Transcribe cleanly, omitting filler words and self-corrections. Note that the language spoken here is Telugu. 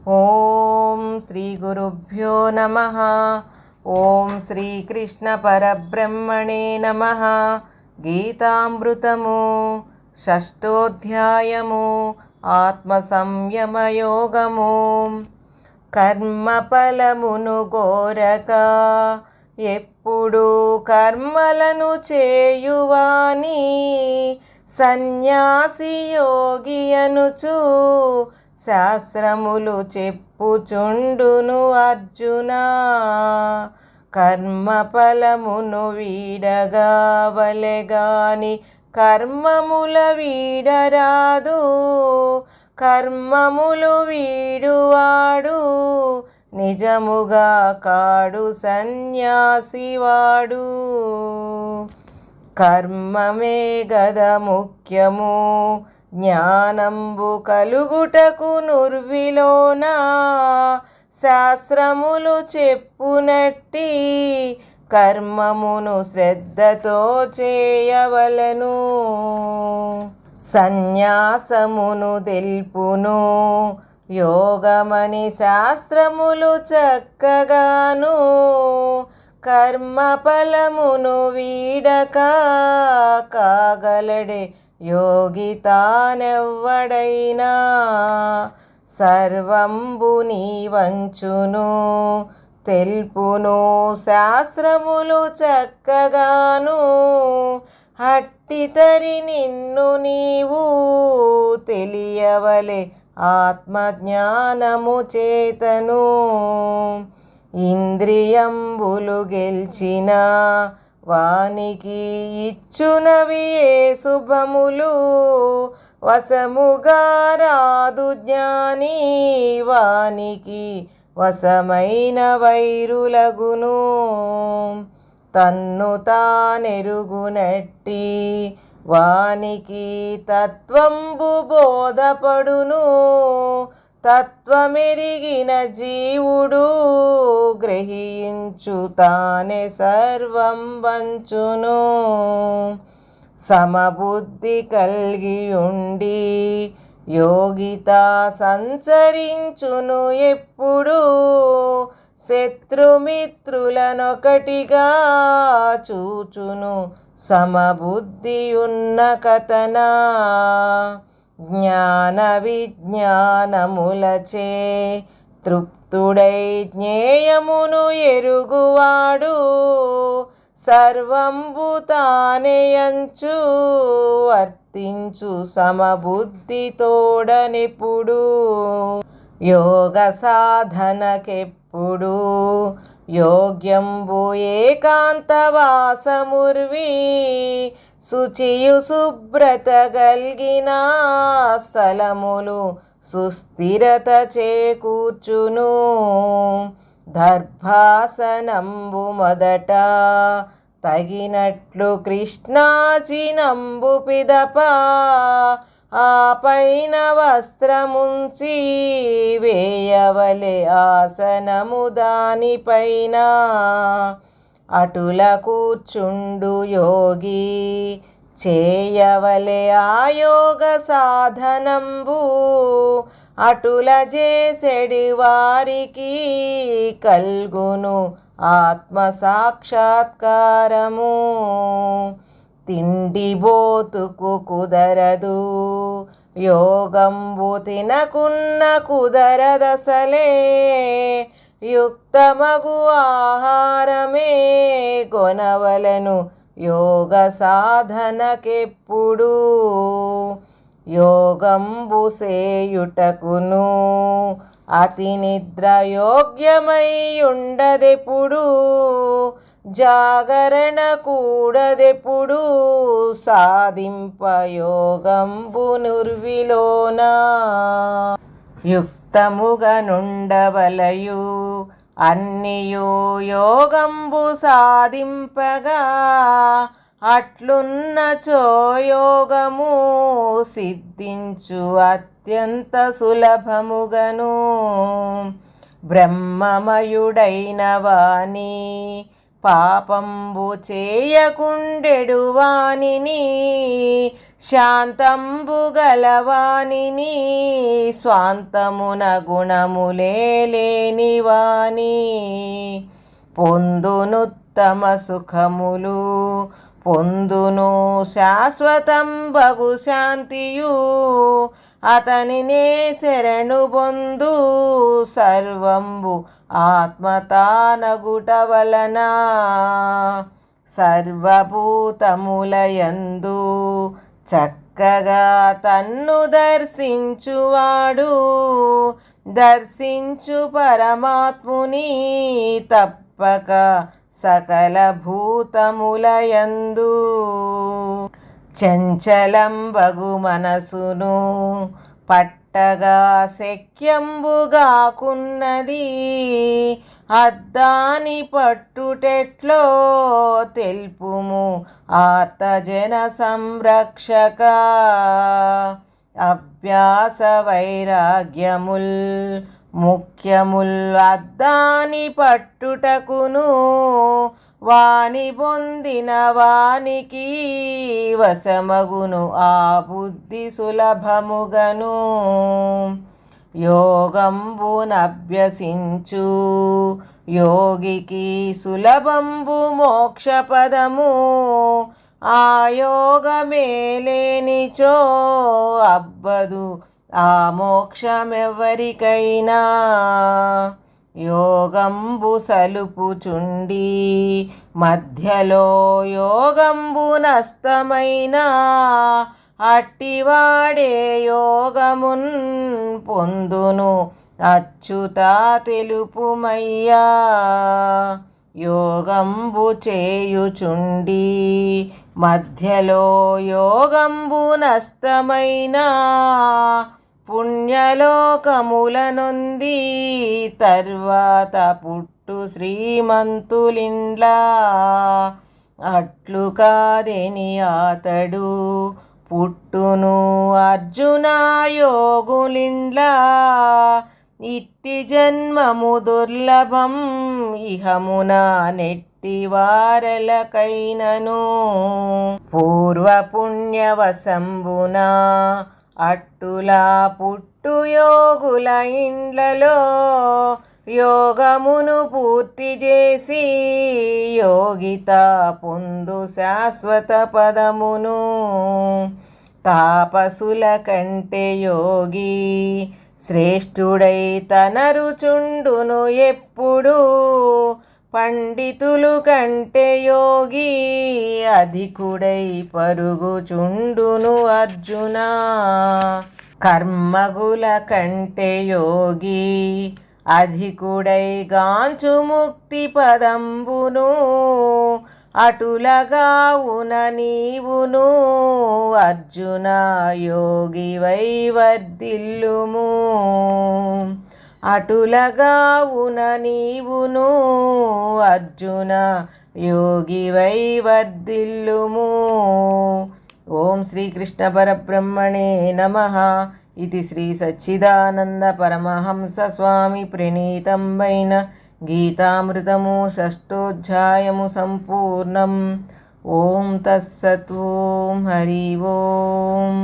ఓం శ్రీ గురుభ్యో నమః. ఓం శ్రీకృష్ణ పరబ్రహ్మణే నమః. గీతామృతము షష్ఠోధ్యాయము ఆత్మ సంయమయోగము. కర్మఫలమును కోరక ఎప్పుడు కర్మలను చేయువాని సన్యాసి యోగి అనుచు శాస్త్రములు చెప్పుచుండును అర్జున. కర్మఫలమును వీడగా వలెగాని కర్మముల వీడరాదు. కర్మములు వీడువాడు నిజముగా కాడు సన్యాసివాడు. కర్మమే గద ముఖ్యము జ్ఞానంబు కలుగుటకు నుర్విలోన. శాస్త్రములు చెప్పునట్టి కర్మమును శ్రద్ధతో చేయవలెను. సన్యాసమును తెల్పును యోగమని శాస్త్రములు చక్కగాను. కర్మఫలమును వీడక కాగలడే యోగి తానెవ్వడైనా. సర్వంబు నీ వంచును తెల్పును శాస్త్రములు చక్కగాను. హట్టితరి నిన్ను నీవు తెలియవలె ఆత్మజ్ఞానము చేతను. ఇంద్రియంబులు గెల్చిన వానికి ఇచ్చునవి ఏ శుభములు. వశముగా రాదు జ్ఞాని వానికి వశమైన వైరులగును. తన్ను తానెరుగునట్టి వానికి తత్వంబు బోధపడును. తత్వమెరిగిన జీవుడు గ్రహించు తానే సర్వం వంచును. సమబుద్ధి కల్గియుండి యోగిత సంచరించును ఎప్పుడు. శత్రుమిత్రులనొకటిగా చూచును సమబుద్ధియున్న కథనా. జ్ఞాన విజ్ఞానములచే తృప్తుడై జ్ఞేయమును ఎరుగువాడు. సర్వంబు తానేయంచు వర్తించు సమబుద్ధితోడనెప్పుడు. యోగ సాధనకెప్పుడు యోగ్యంబు ఏకాంతవాసముర్వి. శుచియు శుభ్రత గల్గిన స్థలములు సుస్థిరత చేకూర్చును. దర్భాసనంబు మొదట తగినట్లు కృష్ణాజినంబు పిదప. ఆ పైన వస్త్రముంచి వేయవలె ఆసనము దానిపైన. అటుల కూర్చుండు యోగి చేయవలె ఆయోగ సాధనంబు. అటుల చేసెడి వారికి కల్గును ఆత్మ సాక్షాత్కారము. తిండి బోతుకు కుదరదు యోగంబు తినకున్న కుదరదసలే. యుక్తమగు ఆహారమే కొనవలను యోగ సాధనకెప్పుడు. యోగంబు సేయుటకును అతి నిద్ర యోగ్యమై ఉండదెప్పుడు. జాగరణ కూడదెప్పుడు సాధింప యోగంబు నుర్విలోన. యుక్తముగా నుండవలయు అన్నియు యోగంబు సాధింపగా. అట్లున్నచో యోగము సిద్ధించు అత్యంత సులభముగను. బ్రహ్మమయుడైన వాని పాపంబు చేయకుండెడు వానిని శాంతంబు గలవానిని స్వాంతమున గుణములే లేనివాని పొందునుత్తమ సుఖములు పొందును శాశ్వతం బగు శాంతియు అతనినే శరణు పొందు సర్వంబు ఆత్మతానగుట వలన సర్వభూతములయందు చక్కగా తన్ను దర్శించువాడు దర్శించు పరమాత్ముని తప్పక సకల భూతములయందు చంచలంబగు మనసును పట్టగా శక్యంబుగాకున్నది అద్దాని పట్టుటెట్లో తెలుపుము ఆర్తజన సంరక్షక అభ్యాస వైరాగ్యముల్ ముఖ్యముల్ అద్దాని పట్టుటకును వాని పొందిన వానికి వశమగును ఆ బుద్ధి సులభముగను యోగంబునభ్యసించు యోగికి సులభంబు మోక్షపదము ఆ యోగమేలేనిచో అబ్బదు ఆ మోక్షమెవ్వరికైనా యోగంబు సలుపుచుండి మధ్యలో యోగంబు నష్టమైన అట్టివాడే యోగమున్ పొందును అచ్యుత తెలుపుమయ్యా యోగంబు చేయుచుండి మధ్యలో యోగంబు నష్టమైన పుణ్యలోకముల నొంది తర్వాత పుట్టు శ్రీమంతులిండ్లా అట్లు కాదని అతడు పుట్టును అర్జున యోగులిండ్లా ఇట్టి జన్మము దుర్లభం ఇహమున నెట్టి వారలకైనను పూర్వపుణ్యవశంబున అట్టులా పుట్టు యోగుల ఇండ్లలో యోగమును పూర్తి చేసి యోగిత పొందు శాశ్వత పదమును తాపసుల కంటే యోగి శ్రేష్ఠుడై తనరుచుండును ఎప్పుడు పండితులు కంటే యోగి అధికుడై పరుగుచుండును అర్జున కర్మగుల కంటే యోగి అధికుడై గాంచు ముక్తి పదంబును అటులగావున నీవును అర్జున యోగివై వర్ధిల్లుము అటులగావున నీవును అర్జున యోగివై వర్ధిల్లుము. ఓం శ్రీకృష్ణ పరబ్రహ్మణే నమః. ఇది శ్రీ సచ్చిదానంద పరమహంస స్వామి ప్రణీతం వైన గీతామృతము షష్ఠోధ్యాయము సంపూర్ణం. ఓం తత్సత్. ఓం హరి ఓం.